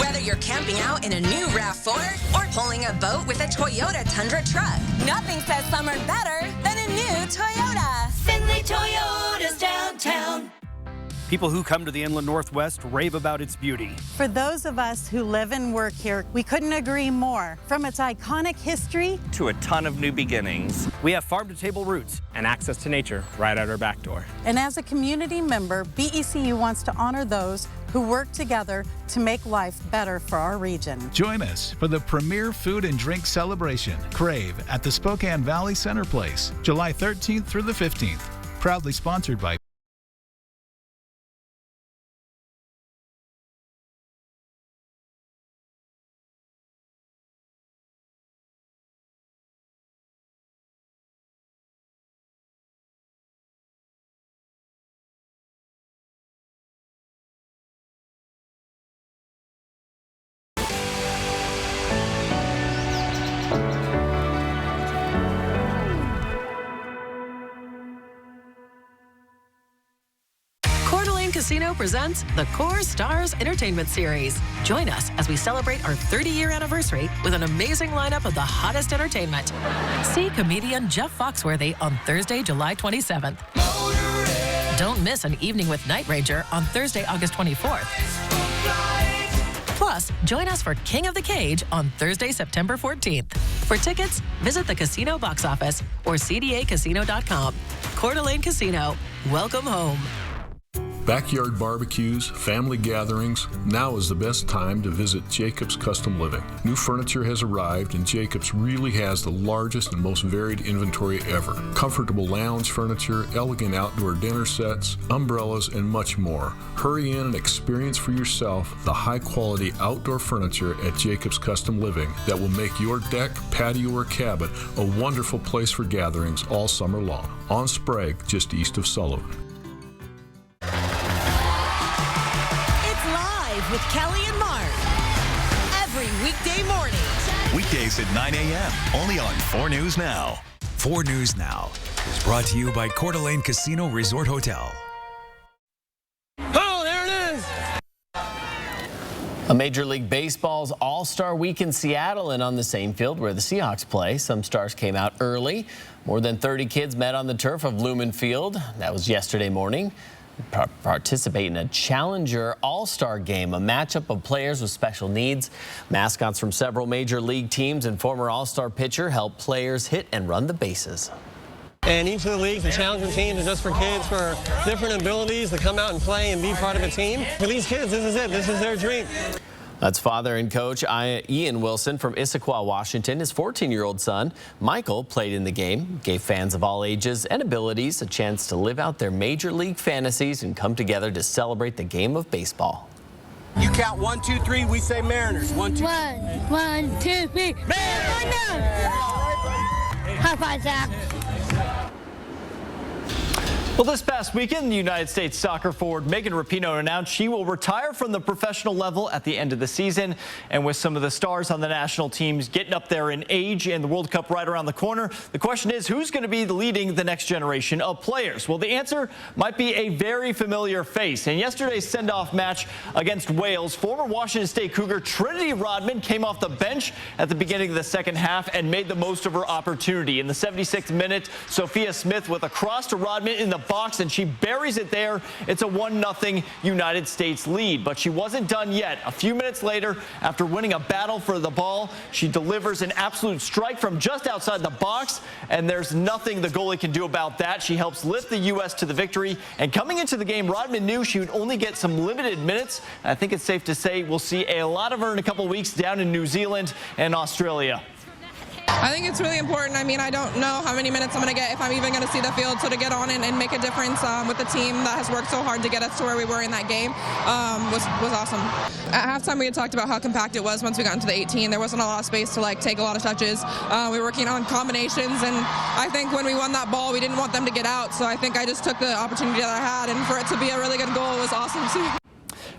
Whether you're camping out in a new RAV4 or pulling a boat with a Toyota Tundra truck, nothing says summer better than a new Toyota. Finley Toyota's downtown. People who come to the Inland Northwest rave about its beauty. For those of us who live and work here, we couldn't agree more. From its iconic history To a ton of new beginnings. We have farm-to-table roots and access to nature right out our back door. And as a community member, BECU wants to honor those who work together to make life better for our region. Join us for the premier food and drink celebration, Crave, at the Spokane Valley Center Place, July 13th through the 15th. Proudly sponsored by Coeur d'Alene Casino presents the Core Stars Entertainment Series. Join us as we celebrate our 30-year anniversary with an amazing lineup of the hottest entertainment. See comedian Jeff Foxworthy on Thursday, July 27th. Don't miss an evening with Night Ranger on Thursday, August 24th. Plus, join us for King of the Cage on Thursday, September 14th. For tickets, visit the casino box office or cdacasino.com. Coeur d'Alene Casino, welcome home. Backyard barbecues, family gatherings, now is the best time to visit Jacobs Custom Living. New furniture has arrived and Jacobs really has the largest and most varied inventory ever. Comfortable lounge furniture, elegant outdoor dinner sets, umbrellas, and much more. Hurry in and experience for yourself the high-quality outdoor furniture at Jacobs Custom Living that will make your deck, patio, or cabin a wonderful place for gatherings all summer long. On Sprague, just east of Sullivan. With Kelly and Mark every weekday morning. Weekdays at 9 a.m. only on 4 News Now. 4 News Now is brought to you by Coeur d'Alene Casino Resort Hotel. Oh, there it is! A Major League Baseball's All-Star Week in Seattle and on the same field where the Seahawks play. Some stars came out early. More than 30 kids met on the turf of Lumen Field. That was yesterday morning. Participate in a Challenger All-Star game, a matchup of players with special needs. Mascots from several major league teams and former All-Star pitcher help players hit and run the bases. And each of the leagues, the Challenger teams, is just for kids for different abilities to come out and play and be part of a team. For these kids, this is it. This is their dream. That's father and coach Ian Wilson from Issaquah, Washington. His 14-year-old son, Michael, played in the game, gave fans of all ages and abilities a chance to live out their major league fantasies and come together to celebrate the game of baseball. You count 1, 2, 3, we say Mariners. 1, 2, 3. 1, 2, 3. Mariners! High five, Zach. Well, this past weekend, the United States soccer forward Megan Rapinoe announced she will retire from the professional level at the end of the season. And with some of the stars on the national teams getting up there in age and the World Cup right around the corner, the question is, who's going to be leading the next generation of players? Well, the answer might be a very familiar face. In yesterday's send-off match against Wales, former Washington State Cougar Trinity Rodman came off the bench at the beginning of the second half and made the most of her opportunity. In the 76th minute, Sophia Smith with a cross to Rodman in the box, and she buries it there. It's a 1-0 United States lead, but she wasn't done yet. A few minutes later, after winning a battle for the ball, she delivers an absolute strike from just outside the box, and there's nothing the goalie can do about that. She helps lift the U.S. to the victory, and coming into the game, Rodman knew she would only get some limited minutes. I think it's safe to say we'll see a lot of her in a couple weeks down in New Zealand and Australia. I think it's really important. I mean, I don't know how many minutes I'm going to get, if I'm even going to see the field. So to get on and make a difference with the team that has worked so hard to get us to where we were in that game was awesome. At halftime, we had talked about how compact it was once we got into the 18. There wasn't a lot of space to take a lot of touches. We were working on combinations, and I think when we won that ball, we didn't want them to get out. So I think I just took the opportunity that I had, and for it to be a really good goal was awesome too.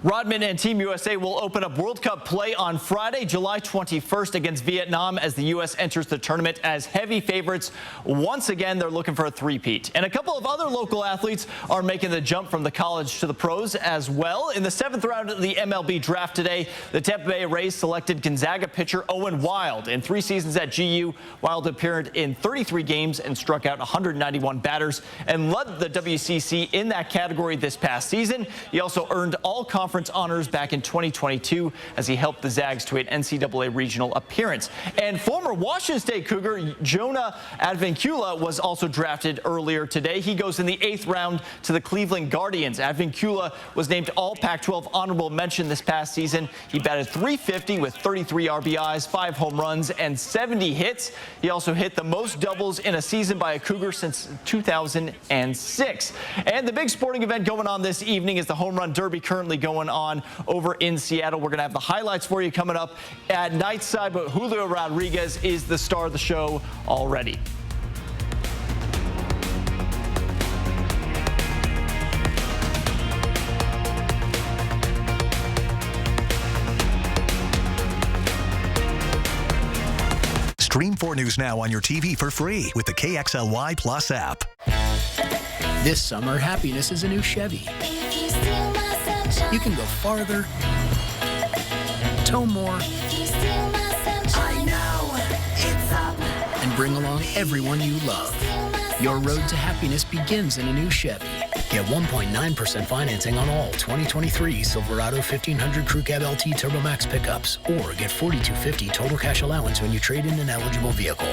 Rodman and Team USA will open up World Cup play on Friday, July 21st against Vietnam as the U.S. enters the tournament as heavy favorites. Once again, they're looking for a three-peat. And a couple of other local athletes are making the jump from the college to the pros as well. In the 7th round of the MLB draft today, the Tampa Bay Rays selected Gonzaga pitcher Owen Wild. In 3 seasons at GU, Wild appeared in 33 games and struck out 191 batters and led the WCC in that category this past season. He also earned all-conference honors back in 2022 as he helped the Zags to an NCAA regional appearance. And former Washington State Cougar Jonah Advincula was also drafted earlier today. He goes in the 8th round to the Cleveland Guardians. Advincula was named All Pac-12 honorable mention this past season. He batted .350 with 33 RBIs, 5 home runs, and 70 hits. He also hit the most doubles in a season by a Cougar since 2006. And the big sporting event going on this evening is the Home Run Derby, currently going on over in Seattle. We're going to have the highlights for you coming up at nightside, but Julio Rodriguez is the star of the show already. Stream 4 News now on your TV for free with the KXLY Plus app. This summer, happiness is a new Chevy. You can go farther, tow more, I know, it's up, and bring along everyone you love. Your road to happiness begins in a new Chevy. Get 1.9% financing on all 2023 Silverado 1500 Crew Cab LT Turbo Max pickups, or get $4,250 total cash allowance when you trade in an eligible vehicle.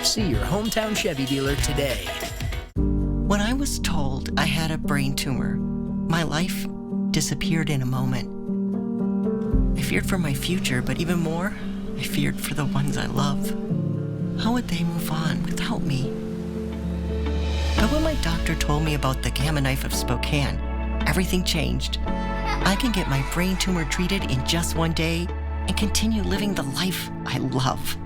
See your hometown Chevy dealer today. When I was told I had a brain tumor, my life disappeared in a moment. I feared for my future, but even more, I feared for the ones I love. How would they move on without me? But when my doctor told me about the Gamma Knife of Spokane, everything changed. I can get my brain tumor treated in just 1 day and continue living the life I love.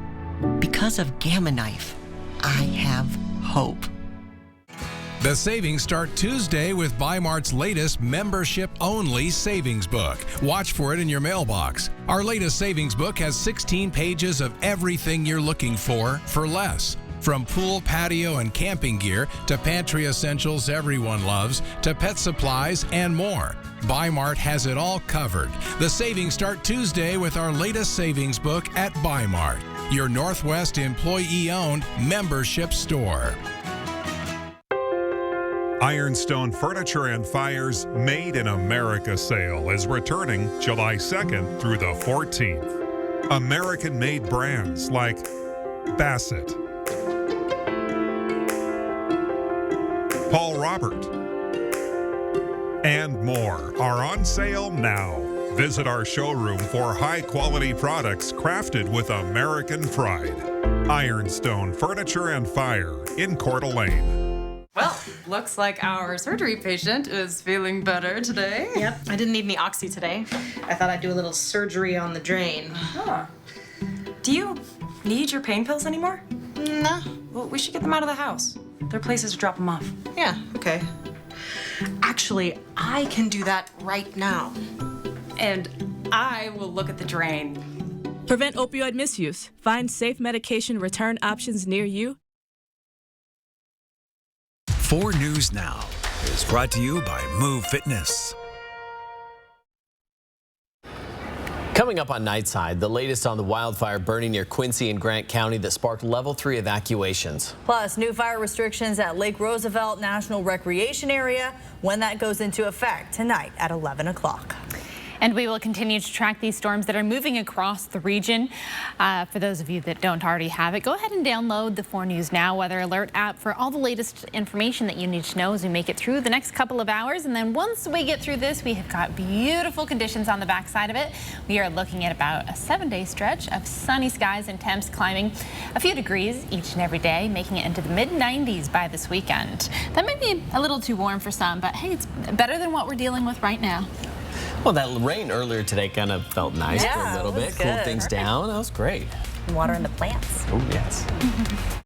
Because of Gamma Knife, I have hope. The savings start Tuesday with Bi-Mart's latest membership-only savings book. Watch for it in your mailbox. Our latest savings book has 16 pages of everything you're looking for less. From pool, patio, and camping gear to pantry essentials everyone loves to pet supplies and more. Bi-Mart has it all covered. The savings start Tuesday with our latest savings book at Bi-Mart, your Northwest employee-owned membership store. Ironstone Furniture and Fire's Made in America sale is returning July 2nd through the 14th. American-made brands like Bassett, Paul Robert, and more are on sale now. Visit our showroom for high-quality products crafted with American pride. Ironstone Furniture and Fire in Coeur d'Alene. Well, looks like our surgery patient is feeling better today. Yep, I didn't need any oxy today. I thought I'd do a little surgery on the drain. Huh. Do you need your pain pills anymore? No. Well, we should get them out of the house. There are places to drop them off. Yeah, okay. Actually, I can do that right now. And I will look at the drain. Prevent opioid misuse. Find safe medication return options near you. 4 News Now is brought to you by Move Fitness. Coming up on Nightside, the latest on the wildfire burning near Quincy and Grant County that sparked level 3 evacuations. Plus, new fire restrictions at Lake Roosevelt National Recreation Area when that goes into effect tonight at 11 o'clock. And we will continue to track these storms that are moving across the region. For those of you that don't already have it, go ahead and download the 4 News Now Weather Alert app for all the latest information that you need to know as we make it through the next couple of hours. And then once we get through this, we have got beautiful conditions on the backside of it. We are looking at about a 7-day stretch of sunny skies and temps climbing a few degrees each and every day, making it into the mid-90s by this weekend. That might be a little too warm for some, but hey, it's better than what we're dealing with right now. Well, that rain earlier today kind of felt nice for a little bit, cooled things down. That was great. Water in the plants. Oh, yes.